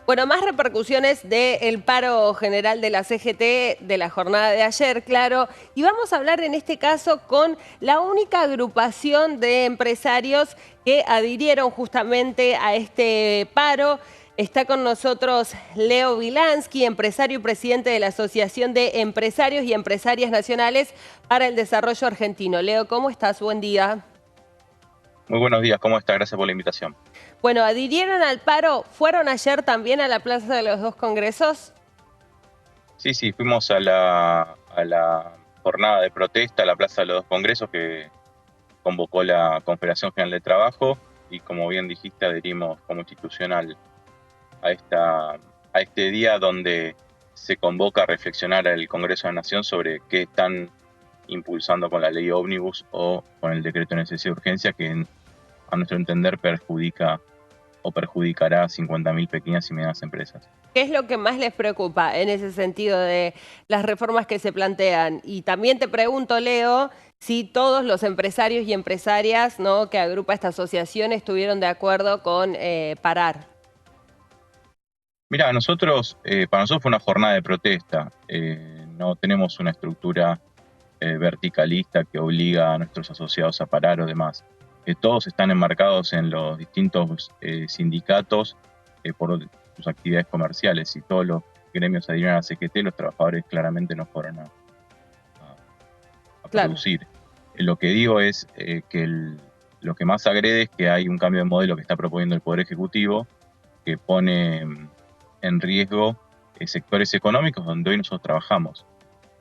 Bueno, más repercusiones del paro general de la CGT de la jornada de ayer, claro. Y vamos a hablar en este caso con la única agrupación de empresarios que adhirieron justamente a este paro. Está con nosotros Leo Wilansky, empresario y presidente de la Asociación de Empresarios y Empresarias Nacionales para el Desarrollo Argentino. Leo, ¿cómo estás? Buen día. Muy buenos días, ¿cómo está? Gracias por la invitación. Bueno, adhirieron al paro. ¿Fueron ayer también a la Plaza de los Dos Congresos? Sí, fuimos a la jornada de protesta a la Plaza de los Dos Congresos que convocó la Confederación General de Trabajo y, como bien dijiste, adherimos como institución a este día donde se convoca a reflexionar al Congreso de la Nación sobre qué están impulsando con la ley ómnibus o con el decreto de necesidad de urgencia que, a nuestro entender, perjudica o perjudicará a 50.000 pequeñas y medianas empresas. ¿Qué es lo que más les preocupa en ese sentido de las reformas que se plantean? Y también te pregunto, Leo, si todos los empresarios y empresarias, ¿no?, que agrupa esta asociación estuvieron de acuerdo con parar. Mira, para nosotros fue una jornada de protesta. No tenemos una estructura verticalista que obliga a nuestros asociados a parar o demás. Todos están enmarcados en los distintos sindicatos por sus actividades comerciales, y todos los gremios adhirieron a la CGT, los trabajadores claramente no fueron a Claro. producir. Lo que digo es que lo que más agrede es que hay un cambio de modelo que está proponiendo el Poder Ejecutivo que pone en riesgo sectores económicos donde hoy nosotros trabajamos.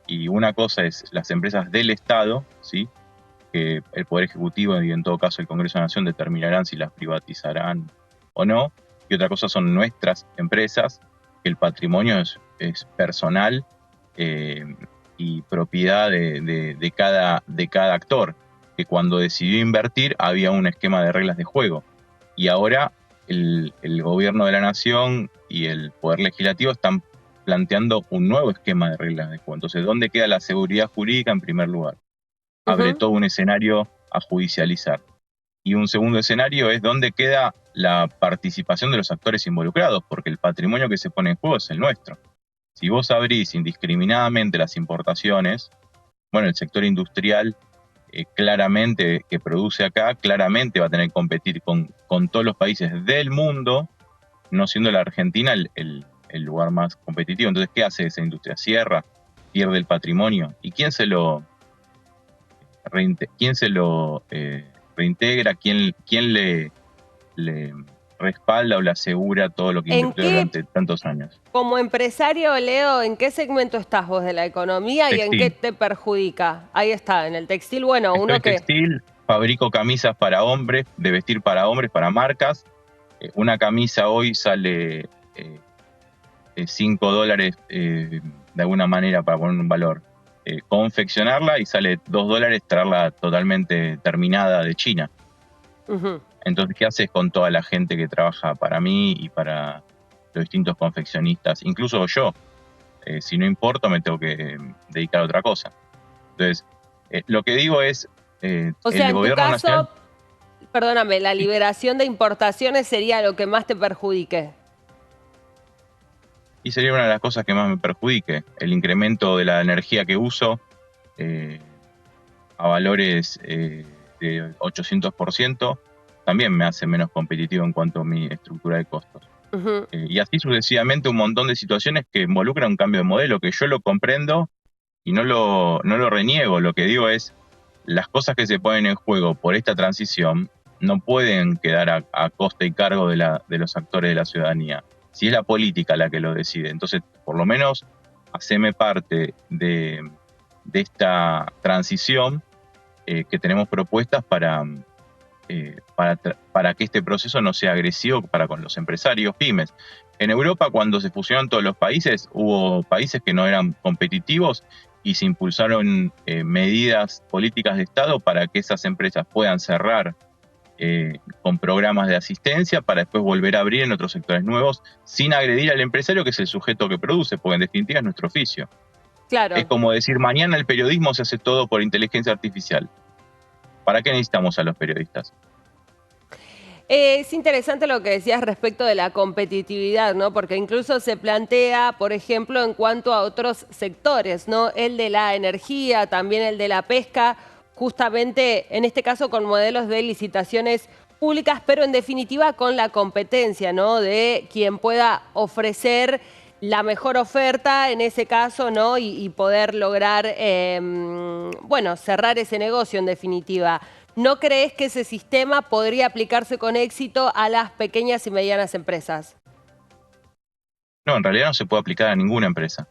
Y una cosa es las empresas del Estado, ¿sí?, que el Poder Ejecutivo y en todo caso el Congreso de la Nación determinarán si las privatizarán o no. Y otra cosa son nuestras empresas, que el patrimonio es personal y propiedad de cada actor, que cuando decidió invertir había un esquema de reglas de juego. Y ahora el gobierno de la nación y el Poder Legislativo están planteando un nuevo esquema de reglas de juego. Entonces, ¿dónde queda la seguridad jurídica en primer lugar? Abre todo un escenario a judicializar. Y un segundo escenario es dónde queda la participación de los actores involucrados, porque el patrimonio que se pone en juego es el nuestro. Si vos abrís indiscriminadamente las importaciones, bueno, el sector industrial claramente que produce acá, claramente va a tener que competir con todos los países del mundo, no siendo la Argentina el lugar más competitivo. Entonces, ¿qué hace esa industria? Cierra, pierde el patrimonio. ¿Y quién se lo reintegra? ¿Quién le respalda o le asegura todo lo que ¿En invirtió qué, durante tantos años? como empresario, Leo, en qué segmento estás vos de la economía y en qué Textil. te perjudica? Ahí está, en el textil, bueno, Estoy uno que... textil, fabrico camisas para hombres, de vestir para hombres, para marcas. Una camisa hoy sale $5, de alguna manera, para poner un valor. Confeccionarla, y sale $2 traerla totalmente terminada de China. Entonces, ¿qué haces con toda la gente que trabaja para mí y para los distintos confeccionistas? Incluso yo, si no importo, me tengo que dedicar a otra cosa. Entonces, lo que digo es, O sea, el en tu gobierno nacional, caso, perdóname, la liberación de importaciones sería lo que más te perjudique. y sería una de las cosas que más me perjudique, el incremento de la energía que uso a valores de 800%, también me hace menos competitivo en cuanto a mi estructura de costos. Y así sucesivamente, un montón de situaciones que involucran un cambio de modelo, que yo lo comprendo y no lo reniego. Lo que digo es, las cosas que se ponen en juego por esta transición no pueden quedar a costa y cargo de los actores de la ciudadanía, si es la política la que lo decide. Entonces, por lo menos, haceme parte de esta transición que tenemos propuestas para que este proceso no sea agresivo para con los empresarios pymes. En Europa, cuando se fusionaron todos los países, hubo países que no eran competitivos y se impulsaron medidas políticas de Estado para que esas empresas puedan cerrar con programas de asistencia para después volver a abrir en otros sectores nuevos sin agredir al empresario, que es el sujeto que produce, porque en definitiva es nuestro oficio. Es Claro. como decir, mañana el periodismo se hace todo por inteligencia artificial. ¿Para qué necesitamos a los periodistas? Es interesante lo que decías respecto de la competitividad, ¿no? Porque incluso se plantea, por ejemplo, en cuanto a otros sectores, ¿no? El de la energía, también el de la pesca, justamente en este caso con modelos de licitaciones públicas, pero en definitiva con la competencia, ¿no? De quien pueda ofrecer la mejor oferta en ese caso, ¿no? Y poder lograr, bueno, cerrar ese negocio en definitiva. ¿No crees que ese sistema podría aplicarse con éxito a las pequeñas y medianas empresas? No, en realidad no se puede aplicar a ninguna empresa,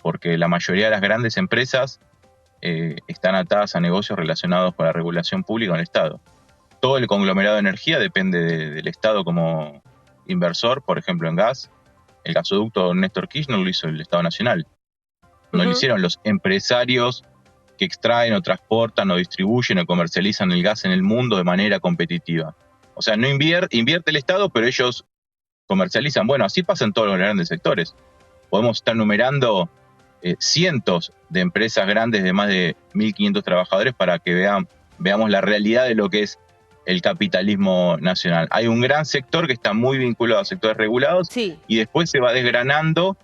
porque la mayoría de las grandes empresas están atadas a negocios relacionados con la regulación pública en el Estado. Todo el conglomerado de energía depende del Estado como inversor, por ejemplo en gas. El gasoducto Néstor Kirchner lo hizo el Estado Nacional. No lo hicieron los empresarios que extraen o transportan o distribuyen o comercializan el gas en el mundo de manera competitiva. O sea, no invierte el Estado, pero ellos comercializan. Bueno, así pasa en todos los grandes sectores. Podemos estar numerando cientos de empresas grandes de más de 1.500 trabajadores para que veamos la realidad de lo que es el capitalismo nacional. Hay un gran sector que está muy vinculado a sectores regulados, Sí. y después se va desgranando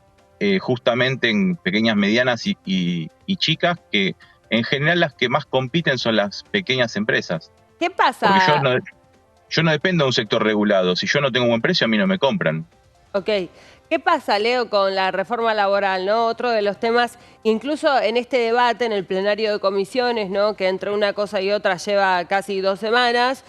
justamente en pequeñas, medianas y chicas, que en general las que más compiten son las pequeñas empresas. ¿Qué Porque pasa? yo no dependo de un sector regulado. Si yo no tengo buen precio, a mí no me compran. Ok. ¿Qué pasa, Leo, con la reforma laboral, ¿no? Otro de los temas, incluso en este debate, en el plenario de comisiones, ¿no? Que entre una cosa y otra lleva casi 2 semanas,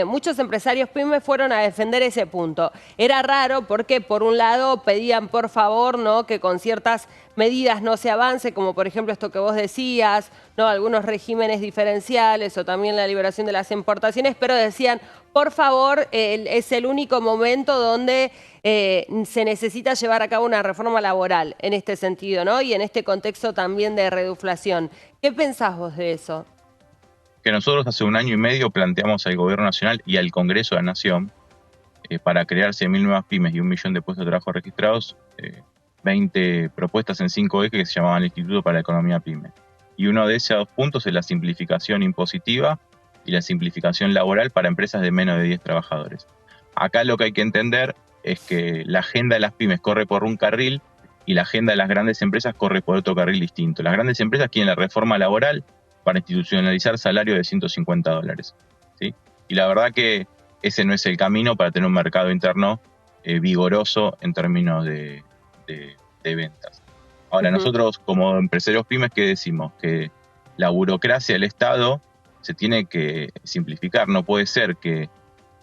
muchos empresarios pymes fueron a defender ese punto. Era raro porque, por un lado, pedían por favor, ¿no? Que con ciertas medidas no se avance, como por ejemplo esto que vos decías, ¿no? Algunos regímenes diferenciales o también la liberación de las importaciones, pero decían, por favor, es el único momento donde se necesita llevar a cabo una reforma laboral en este sentido, ¿no? Y en este contexto también de reduflación. ¿Qué pensás vos de eso? Que nosotros hace 1 año y medio planteamos al Gobierno Nacional y al Congreso de la Nación para crear 100.000 nuevas pymes y 1 millón de puestos de trabajo registrados, 20 propuestas en 5 ejes que se llamaban el Instituto para la Economía Pyme. Y uno de esos puntos es la simplificación impositiva y la simplificación laboral para empresas de menos de 10 trabajadores. Acá lo que hay que entender es que la agenda de las pymes corre por un carril y la agenda de las grandes empresas corre por otro carril distinto. Las grandes empresas quieren la reforma laboral para institucionalizar salarios de $150. ¿Sí? Y la verdad que ese no es el camino para tener un mercado interno vigoroso en términos de ventas. Ahora, nosotros como empresarios pymes, ¿qué decimos? Que la burocracia del Estado se tiene que simplificar. No puede ser que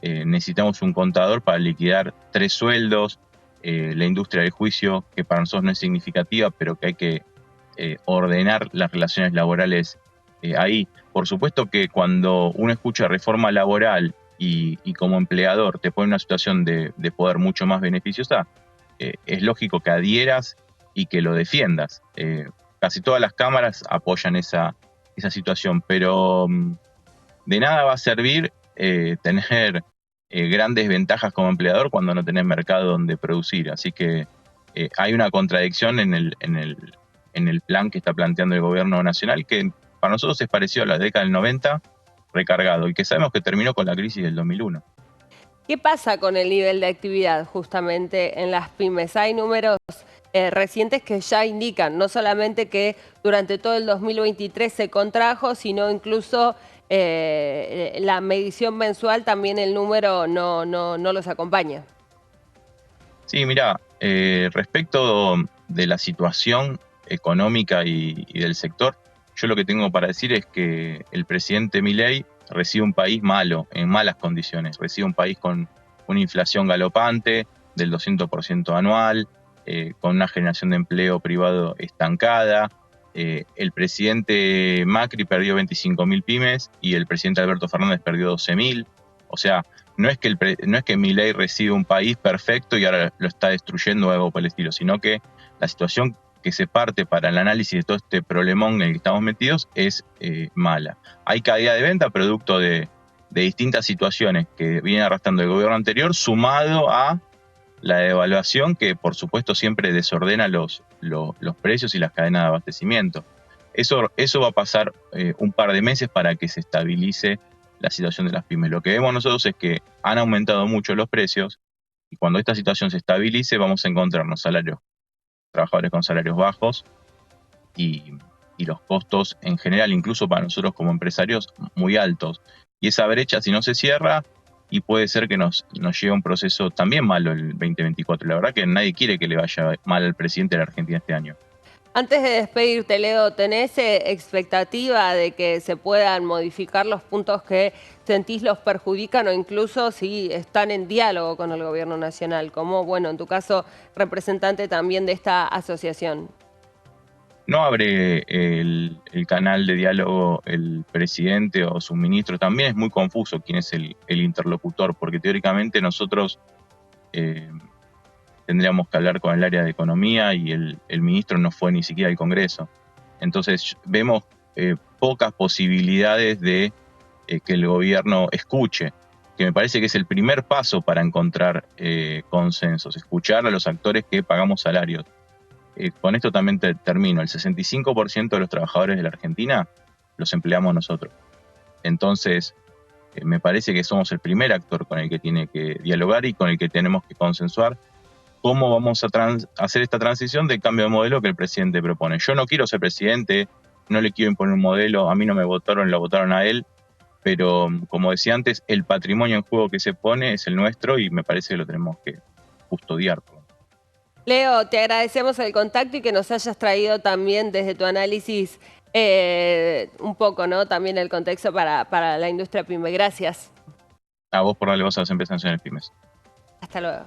necesitamos un contador para liquidar 3 sueldos, la industria del juicio, que para nosotros no es significativa, pero que hay que ordenar las relaciones laborales ahí. Por supuesto que cuando uno escucha reforma laboral y como empleador te pone en una situación de poder mucho más beneficiosa, es lógico que adhieras y que lo defiendas. Casi todas las cámaras apoyan esa situación, pero de nada va a servir tener grandes ventajas como empleador cuando no tenés mercado donde producir. Así que hay una contradicción en el plan que está planteando el Gobierno Nacional, que para nosotros es parecido a la década del 90 recargado, y que sabemos que terminó con la crisis del 2001. ¿Qué pasa con el nivel de actividad justamente en las pymes? Hay números recientes que ya indican no solamente que durante todo el 2023 se contrajo, sino incluso la medición mensual también el número no los acompaña. Sí, mira, respecto de la situación económica y del sector, yo lo que tengo para decir es que el presidente Milei recibe un país malo, en malas condiciones. Recibe un país con una inflación galopante del 200% anual, con una generación de empleo privado estancada. El presidente Macri perdió 25.000 pymes y el presidente Alberto Fernández perdió 12.000. O sea, no es que Milei recibe un país perfecto y ahora lo está destruyendo o algo por el estilo, sino que la situación que se parte para el análisis de todo este problemón en el que estamos metidos es mala. Hay caída de venta producto de distintas situaciones que viene arrastrando el gobierno anterior, sumado a la devaluación que por supuesto siempre desordena los precios y las cadenas de abastecimiento. Eso va a pasar un par de meses para que se estabilice la situación de las pymes. Lo que vemos nosotros es que han aumentado mucho los precios y cuando esta situación se estabilice vamos a encontrarnos trabajadores con salarios bajos y los costos en general, incluso para nosotros como empresarios, muy altos. Y esa brecha, si no se cierra, y puede ser que nos lleve a un proceso también malo el 2024. La verdad que nadie quiere que le vaya mal al presidente de la Argentina este año. Antes de despedirte, Leo, ¿tenés expectativa de que se puedan modificar los puntos que sentís los perjudican o incluso si están en diálogo con el gobierno nacional, como, bueno, en tu caso, representante también de esta asociación? No abre el canal de diálogo el presidente o su ministro. También es muy confuso quién es el interlocutor, porque teóricamente nosotros tendríamos que hablar con el área de economía y el ministro no fue ni siquiera al Congreso. Entonces vemos pocas posibilidades de que el gobierno escuche, que me parece que es el primer paso para encontrar consensos, escuchar a los actores que pagamos salarios. Con esto también termino, el 65% de los trabajadores de la Argentina los empleamos nosotros. Entonces, me parece que somos el primer actor con el que tiene que dialogar y con el que tenemos que consensuar cómo vamos a hacer esta transición del cambio de modelo que el presidente propone. Yo no quiero ser presidente, no le quiero imponer un modelo, a mí no me votaron, lo votaron a él, pero como decía antes, el patrimonio en juego que se pone es el nuestro y me parece que lo tenemos que custodiar. Leo, te agradecemos el contacto y que nos hayas traído también desde tu análisis un poco, ¿no? También el contexto para la industria pyme. Gracias. A vos por darle voz a las empresas nacionales pymes. Hasta luego.